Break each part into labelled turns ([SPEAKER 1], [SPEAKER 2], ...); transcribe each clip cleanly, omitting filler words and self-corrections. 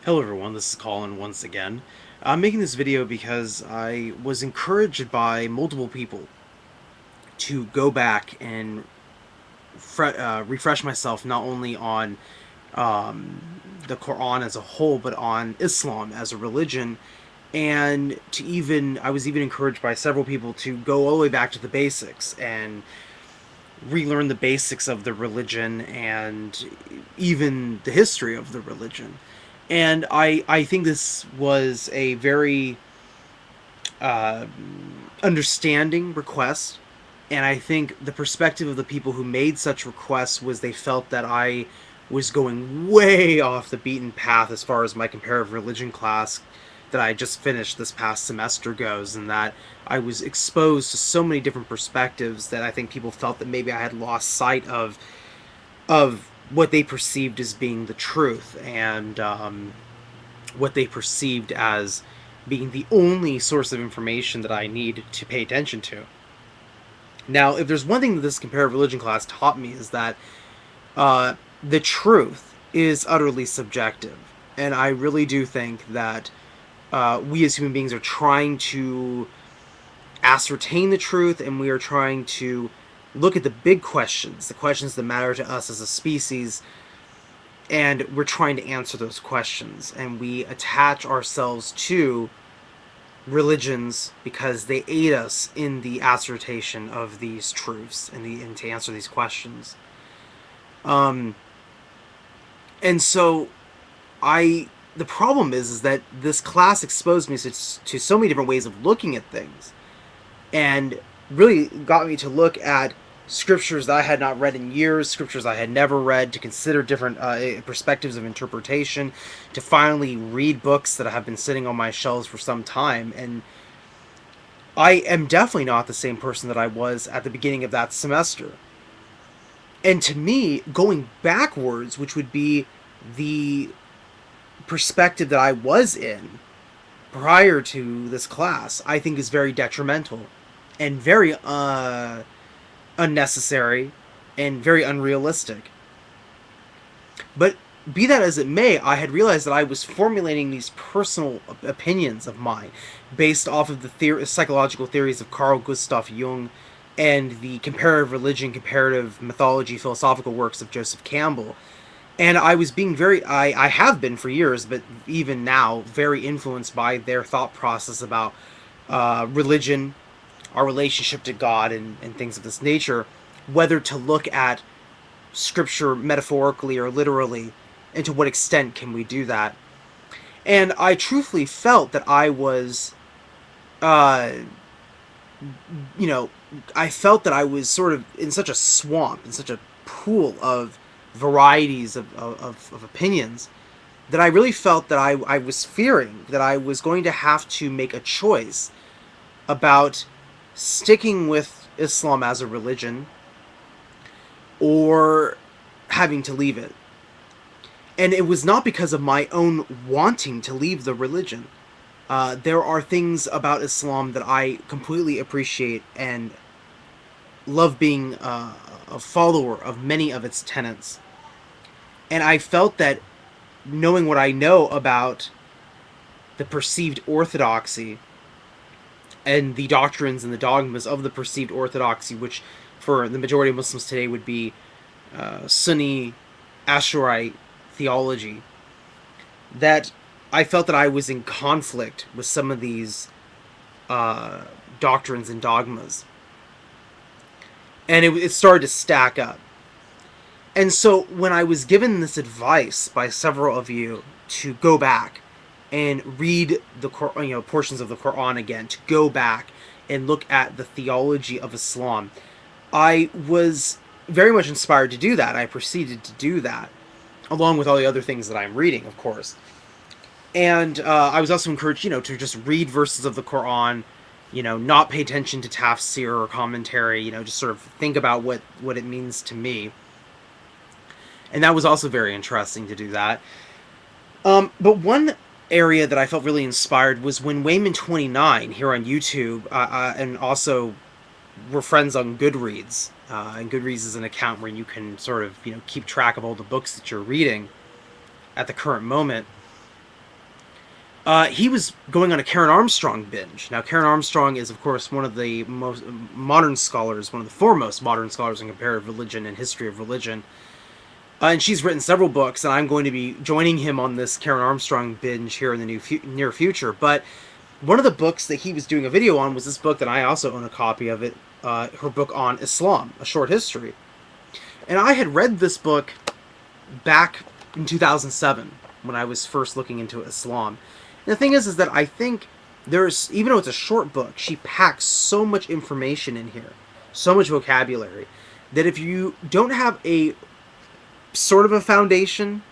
[SPEAKER 1] Hello everyone, this is Colin once again. I'm making this video because I was encouraged by multiple people to go back and refresh myself not only on the Quran as a whole, but on Islam as a religion. And I was even encouraged by several people to go all the way back to the basics and relearn the basics of the religion and even the history of the religion. And I think this was a very uh, understanding request. And I think the perspective of the people who made such requests was they felt that I was going way off the beaten path as far as my comparative religion class that I just finished this past semester goes, and that I was exposed to so many different perspectives that I think people felt that maybe I had lost sight of what they perceived as being the truth, and what they perceived as being the only source of information that I need to pay attention to. Now, if there's one thing that this comparative religion class taught me is that the truth is utterly subjective, and I really do think that we as human beings are trying to ascertain the truth, and we are trying to look at the big questions, the questions that matter to us as a species, and we're trying to answer those questions. And we attach ourselves to religions because they aid us in the assertion of these truths and to answer these questions. Um, and so I the problem is that this class exposed me to so many different ways of looking at things, and really got me to look at scriptures that I had not read in years, scriptures I had never read, to consider different perspectives of interpretation, to finally read books that have been sitting on my shelves for some time. And I am definitely not the same person that I was at the beginning of that semester. And to me, going backwards, which would be the perspective that I was in prior to this class, I think is very detrimental and very unnecessary and very unrealistic. But be that as it may, I had realized that I was formulating these personal opinions of mine based off of the psychological theories of Carl Gustav Jung and the comparative religion, comparative mythology, philosophical works of Joseph Campbell. And I was being I have been for years, but even now, very influenced by their thought process about religion, our relationship to God, and things of this nature, whether to look at scripture metaphorically or literally, and to what extent can we do that. And I truthfully felt that I was, uh, you know, I felt that I was sort of in such a swamp, in such a pool of varieties of opinions, that I really felt that I was fearing that I was going to have to make a choice about sticking with Islam as a religion or having to leave it. And it was not because of my own wanting to leave the religion. There are things about Islam that I completely appreciate and love being a follower of many of its tenets. And I felt that knowing what I know about the perceived orthodoxy and the doctrines and the dogmas of the perceived orthodoxy, which for the majority of Muslims today would be Sunni Ashurite theology, that I felt that I was in conflict with some of these doctrines and dogmas. And it started to stack up. And so when I was given this advice by several of you to go back and read the portions of the Quran again, to go back and look at the theology of Islam, I was very much inspired to do that. I proceeded to do that, along with all the other things that I'm reading, of course. And I was also encouraged, to just read verses of the Quran, not pay attention to tafsir or commentary, just sort of think about what it means to me. And that was also very interesting to do that. But one area that I felt really inspired was when Wayman29 here on YouTube, and also we're friends on Goodreads. And Goodreads is an account where you can sort of, keep track of all the books that you're reading at the current moment. He was going on a Karen Armstrong binge. Now, Karen Armstrong is, of course, one of the most modern scholars, one of the foremost modern scholars in comparative religion and history of religion. And she's written several books, and I'm going to be joining him on this Karen Armstrong binge here in the near future. But one of the books that he was doing a video on was this book that I also own a copy of it, her book on Islam, A Short History. And I had read this book back in 2007 when I was first looking into Islam. And the thing is that I think there's, even though it's a short book, she packs so much information in here, so much vocabulary, that if you don't have a sort of a foundation,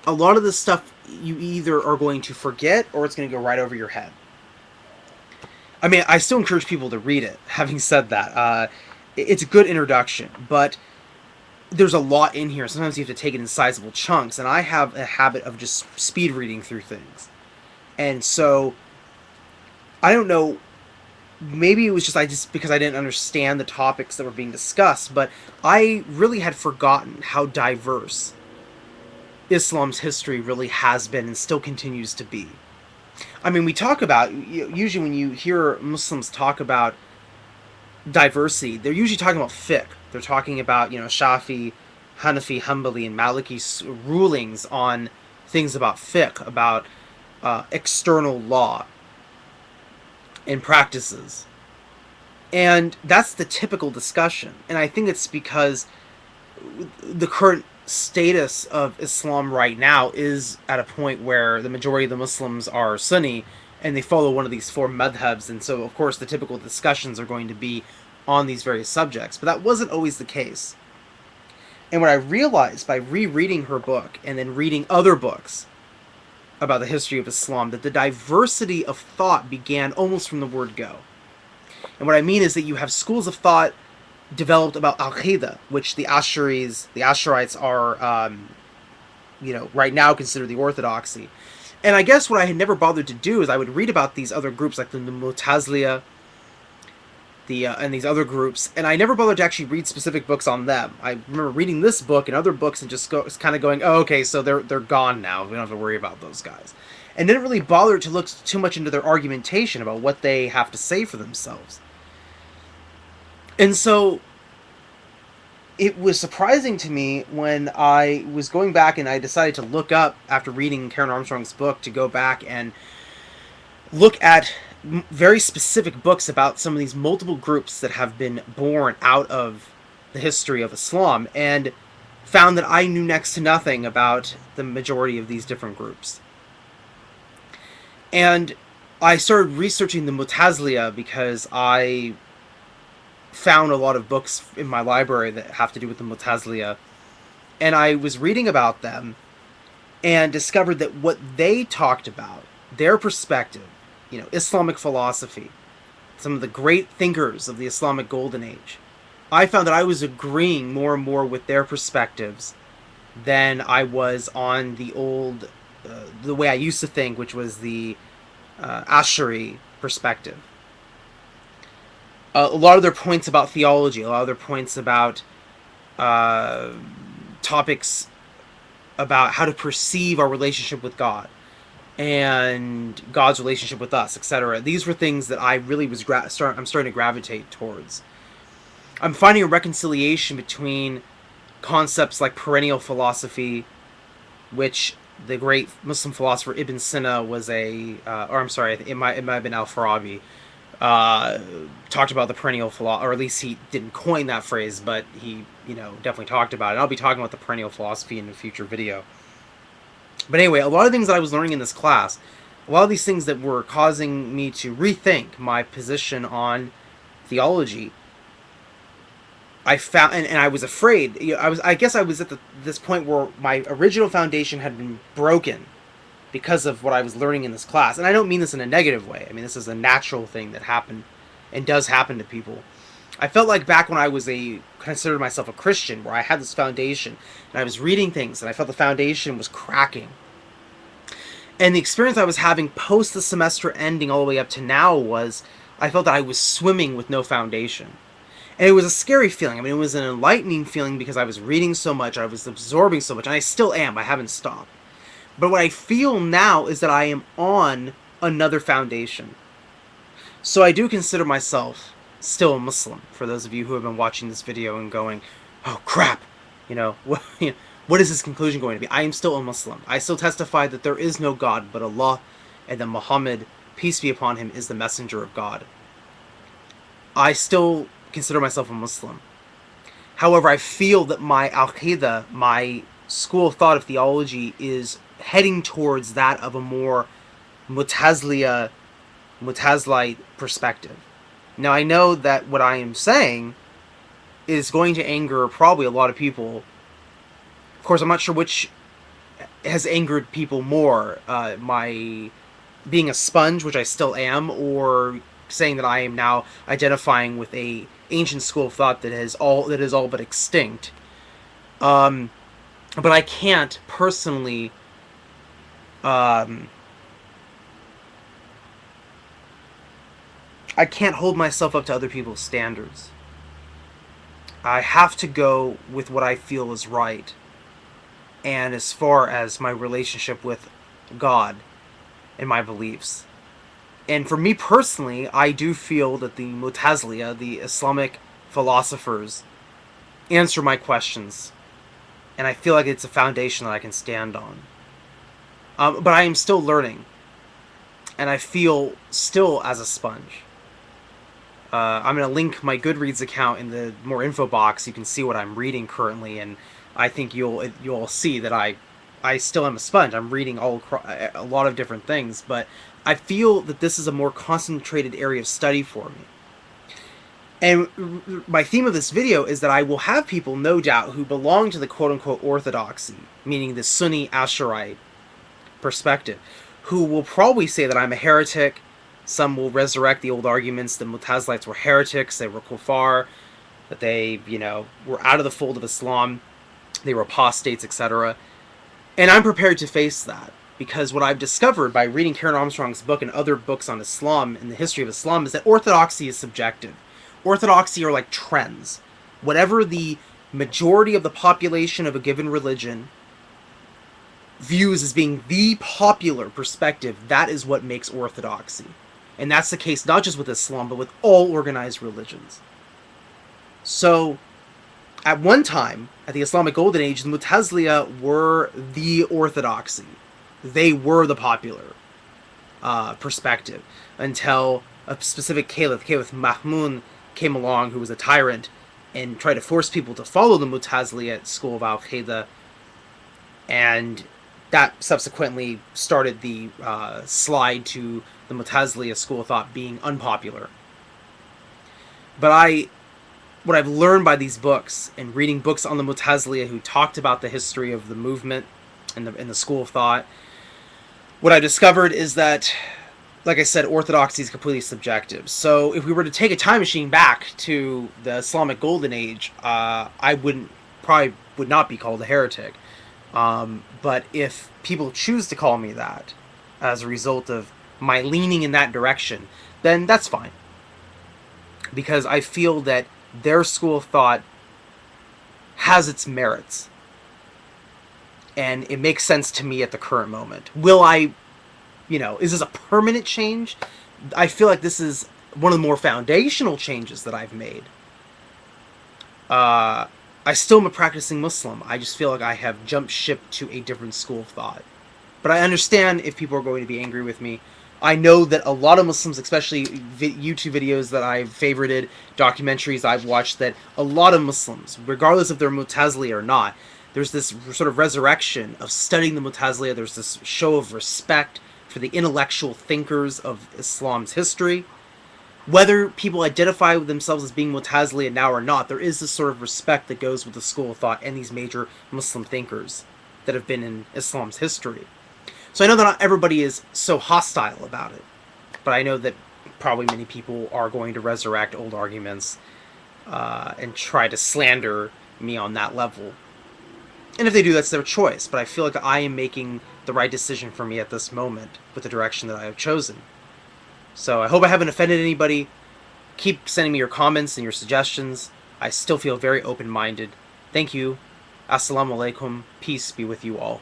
[SPEAKER 1] a lot of the stuff you either are going to forget or it's going to go right over your head. I mean, I still encourage people to read it. Having said that, it's a good introduction, but there's a lot in here. Sometimes you have to take it in sizable chunks, and I have a habit of just speed reading through things. And so, I don't know, maybe it was just because I didn't understand the topics that were being discussed, but I really had forgotten how diverse Islam's history really has been and still continues to be. I mean, we talk about, usually when you hear Muslims talk about diversity, they're usually talking about fiqh. They're talking about, Shafi, Hanafi, Hanbali, and Maliki rulings on things about fiqh, about external law and practices. And that's the typical discussion. And I think it's because the current status of Islam right now is at a point where the majority of the Muslims are Sunni and they follow one of these four madhabs, and so of course the typical discussions are going to be on these various subjects, but that wasn't always the case. And what I realized by rereading her book and then reading other books about the history of Islam, that the diversity of thought began almost from the word go. And what I mean is that you have schools of thought developed about Al-Qaeda, which the Asharites are, right now consider the Orthodoxy. And I guess what I had never bothered to do is I would read about these other groups, like the Mu'tazila, and these other groups, and I never bothered to actually read specific books on them. I remember reading this book and other books and just kind of going, oh, okay, so they're gone now. We don't have to worry about those guys. And didn't really bother to look too much into their argumentation about what they have to say for themselves. And so it was surprising to me when I was going back and I decided to look up, after reading Karen Armstrong's book, to go back and look at very specific books about some of these multiple groups that have been born out of the history of Islam, and found that I knew next to nothing about the majority of these different groups. And I started researching the Mu'tazila because I found a lot of books in my library that have to do with the Mu'tazila, and I was reading about them and discovered that what they talked about, their perspective, Islamic philosophy, some of the great thinkers of the Islamic Golden Age, I found that I was agreeing more and more with their perspectives than I was on the old, the way I used to think, which was the Ash'ari perspective. A lot of their points about theology, a lot of their points about topics about how to perceive our relationship with God and God's relationship with us, etc. These were things that I really was I'm starting to gravitate towards. I'm finding a reconciliation between concepts like perennial philosophy, which the great Muslim philosopher Ibn Sina was it might have been Al-Farabi, talked about the perennial philosophy, or at least he didn't coin that phrase, but he, definitely talked about it. And I'll be talking about the perennial philosophy in a future video. But anyway, a lot of things that I was learning in this class, a lot of these things that were causing me to rethink my position on theology, I found, and I was afraid. I guess I was at this point where my original foundation had been broken because of what I was learning in this class. And I don't mean this in a negative way. I mean, this is a natural thing that happened and does happen to people. I felt like back when I was considered myself a Christian, where I had this foundation, and I was reading things, and I felt the foundation was cracking. And the experience I was having post the semester ending all the way up to now was, I felt that I was swimming with no foundation. And it was a scary feeling. I mean, it was an enlightening feeling because I was reading so much, I was absorbing so much, and I still am, I haven't stopped. But what I feel now is that I am on another foundation. So I do consider myself still a Muslim, for those of you who have been watching this video and going, oh crap, what is this conclusion going to be? I am still a Muslim. I still testify that there is no God but Allah, and that Muhammad, peace be upon him, is the messenger of God. I still consider myself a Muslim. However, I feel that my al-Qaeda, my school of thought of theology, is heading towards that of a more Mutazilite perspective. Now, I know that what I am saying is going to anger probably a lot of people. Of course, I'm not sure which has angered people more, my being a sponge, which I still am, or saying that I am now identifying with a ancient school of thought that is all but extinct. But I can't personally I can't hold myself up to other people's standards. I have to go with what I feel is right. And as far as my relationship with God and my beliefs. And for me personally, I do feel that the Mu'tazila, the Islamic philosophers, answer my questions. And I feel like it's a foundation that I can stand on. But I am still learning. And I feel still as a sponge. I'm going to link my Goodreads account in the more info box. You can see what I'm reading currently, and I think you'll see that I still am a sponge. I'm reading a lot of different things, but I feel that this is a more concentrated area of study for me. And my theme of this video is that I will have people, no doubt, who belong to the quote-unquote orthodoxy, meaning the Sunni Asharite perspective, who will probably say that I'm a heretic. Some will resurrect the old arguments that Mutazilites were heretics, they were kuffar, that they, were out of the fold of Islam, they were apostates, etc. And I'm prepared to face that, because what I've discovered by reading Karen Armstrong's book and other books on Islam and the history of Islam is that orthodoxy is subjective. Orthodoxy are like trends. Whatever the majority of the population of a given religion views as being the popular perspective, that is what makes orthodoxy. And that's the case not just with Islam, but with all organized religions. So, at one time, at the Islamic Golden Age, the Mu'tazila were the orthodoxy. They were the popular perspective, until a specific Caliph Mahmud, came along, who was a tyrant, and tried to force people to follow the Mu'tazila school of Al-Qaeda, and that subsequently started the slide to the Mu'tazila school of thought being unpopular. But what I've learned by these books, and reading books on the Mu'tazila who talked about the history of the movement and the school of thought, what I discovered is that, like I said, orthodoxy is completely subjective. So if we were to take a time machine back to the Islamic Golden Age, I probably would not be called a heretic. But if people choose to call me that as a result of my leaning in that direction, then that's fine. Because I feel that their school of thought has its merits. And it makes sense to me at the current moment. Will I, is this a permanent change? I feel like this is one of the more foundational changes that I've made. I still am a practicing Muslim. I just feel like I have jumped ship to a different school of thought. But I understand if people are going to be angry with me. I know that a lot of Muslims, especially YouTube videos that I've favorited, documentaries I've watched, that a lot of Muslims, regardless if they're Mu'tazili or not, there's this sort of resurrection of studying the Mu'tazila. There's this show of respect for the intellectual thinkers of Islam's history. Whether people identify with themselves as being Mu'tazili now or not, there is this sort of respect that goes with the school of thought and these major Muslim thinkers that have been in Islam's history. So I know that not everybody is so hostile about it, but I know that probably many people are going to resurrect old arguments and try to slander me on that level. And if they do, that's their choice, but I feel like I am making the right decision for me at this moment with the direction that I have chosen. So I hope I haven't offended anybody. Keep sending me your comments and your suggestions. I still feel very open-minded. Thank you. Assalamu alaikum. Peace be with you all.